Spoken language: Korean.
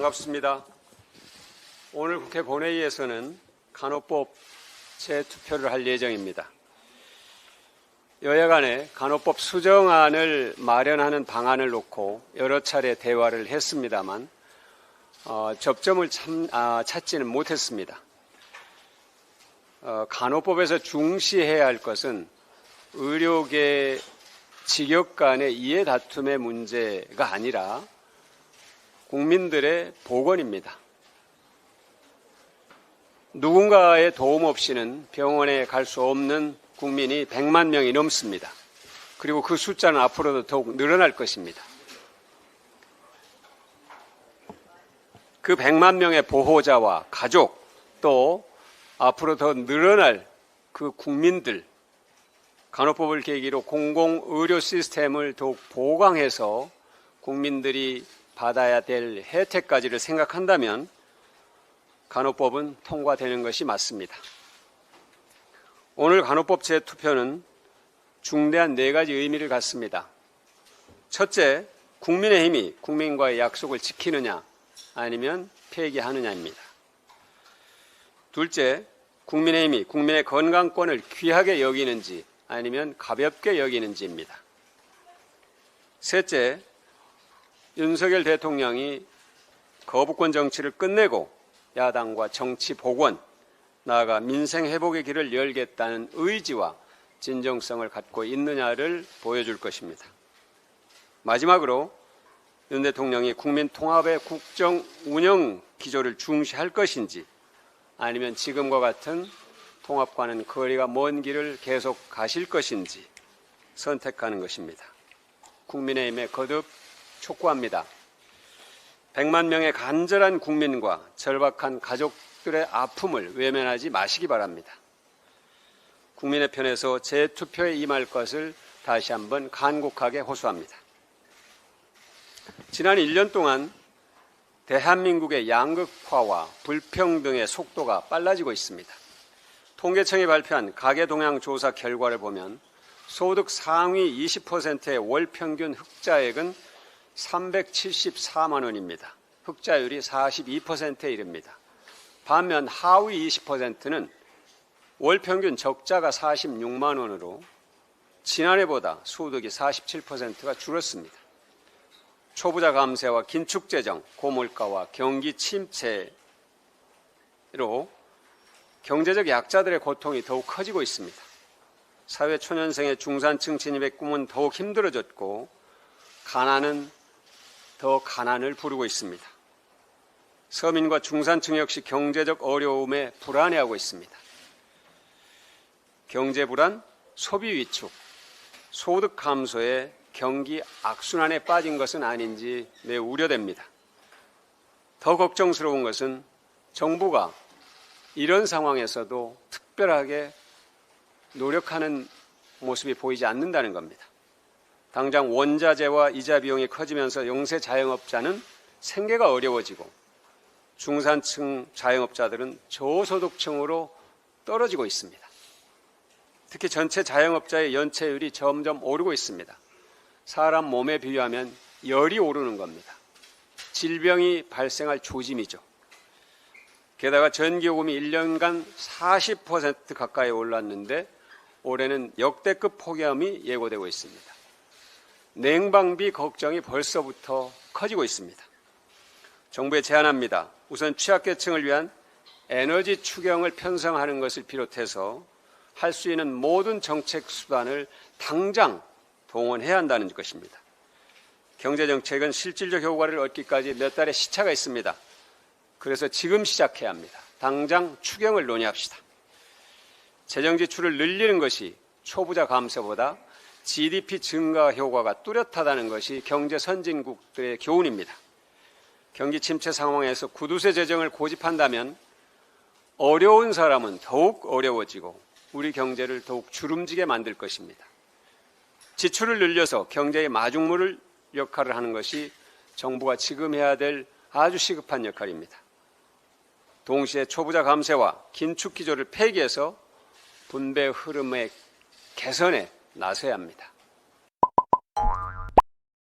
반갑습니다. 오늘 국회 본회의에서는 간호법 재투표를 할 예정입니다. 여야 간에 간호법 수정안을 마련하는 방안을 놓고 여러 차례 대화를 했습니다만 접점을 찾지는 못했습니다. 간호법에서 중시해야 할 것은 의료계 직역 간의 이해 다툼의 문제가 아니라 국민들의 보건입니다. 누군가의 도움 없이는 병원에 갈 수 없는 국민이 100만 명이 넘습니다. 그리고 그 숫자는 앞으로도 더욱 늘어날 것입니다. 그 100만 명의 보호자와 가족, 또 앞으로 더 늘어날 그 국민들, 간호법을 계기로 공공의료 시스템을 더욱 보강해서 국민들이 받아야 될 혜택까지를 생각한다면 간호법은 통과되는 것이 맞습니다. 오늘 간호법 재투표는 중대한 4가지 의미를 갖습니다. 첫째, 국민의힘이 국민과의 약속을 지키느냐 아니면 폐기하느냐입니다. 둘째, 국민의힘이 국민의 건강권을 귀하게 여기는지 아니면 가볍게 여기는지입니다. 셋째, 윤석열 대통령이 거부권 정치를 끝내고 야당과 정치 복원, 나아가 민생 회복의 길을 열겠다는 의지와 진정성을 갖고 있느냐를 보여줄 것입니다. 마지막으로 윤 대통령이 국민 통합의 국정 운영 기조를 중시할 것인지 아니면 지금과 같은 통합과는 거리가 먼 길을 계속 가실 것인지 선택하는 것입니다. 국민의힘에 거듭 촉구합니다. 100만 명의 간절한 국민과 절박한 가족들의 아픔을 외면하지 마시기 바랍니다. 국민의 편에서 재투표에 임할 것을 다시 한번 간곡하게 호소합니다. 지난 1년 동안 대한민국의 양극화와 불평등의 속도가 빨라지고 있습니다. 통계청이 발표한 가계동향조사 결과를 보면 소득 상위 20%의 월평균 흑자액은 374만 원입니다. 흑자율이 42%에 이릅니다. 반면 하위 20%는 월평균 적자가 46만 원으로 지난해보다 소득이 47%가 줄었습니다. 초부자 감세와 긴축재정, 고물가와 경기 침체로 경제적 약자들의 고통이 더욱 커지고 있습니다. 사회 초년생의 중산층 진입의 꿈은 더욱 힘들어졌고 가난은 더 가난을 부르고 있습니다. 서민과 중산층 역시 경제적 어려움에 불안해하고 있습니다. 경제 불안, 소비 위축, 소득 감소에 경기 악순환에 빠진 것은 아닌지 매우 우려됩니다. 더 걱정스러운 것은 정부가 이런 상황에서도 특별하게 노력하는 모습이 보이지 않는다는 겁니다. 당장 원자재와 이자 비용이 커지면서 영세 자영업자는 생계가 어려워지고 중산층 자영업자들은 저소득층으로 떨어지고 있습니다. 특히 전체 자영업자의 연체율이 점점 오르고 있습니다. 사람 몸에 비유하면 열이 오르는 겁니다. 질병이 발생할 조짐이죠. 게다가 전기요금이 1년간 40% 가까이 올랐는데 올해는 역대급 폭염이 예고되고 있습니다. 냉방비 걱정이 벌써부터 커지고 있습니다. 정부에 제안합니다. 우선 취약계층을 위한 에너지 추경을 편성하는 것을 비롯해서 할 수 있는 모든 정책 수단을 당장 동원해야 한다는 것입니다. 경제정책은 실질적 효과를 얻기까지 몇 달의 시차가 있습니다. 그래서 지금 시작해야 합니다. 당장 추경을 논의합시다. 재정 지출을 늘리는 것이 초부자 감세보다 GDP 증가 효과가 뚜렷하다는 것이 경제 선진국들의 교훈입니다. 경기 침체 상황에서 구두쇠 재정을 고집한다면 어려운 사람은 더욱 어려워지고 우리 경제를 더욱 주름지게 만들 것입니다. 지출을 늘려서 경제의 마중물 역할을 하는 것이 정부가 지금 해야 될 아주 시급한 역할입니다. 동시에 초부자 감세와 긴축 기조를 폐기해서 분배 흐름의 개선에 나서야 합니다.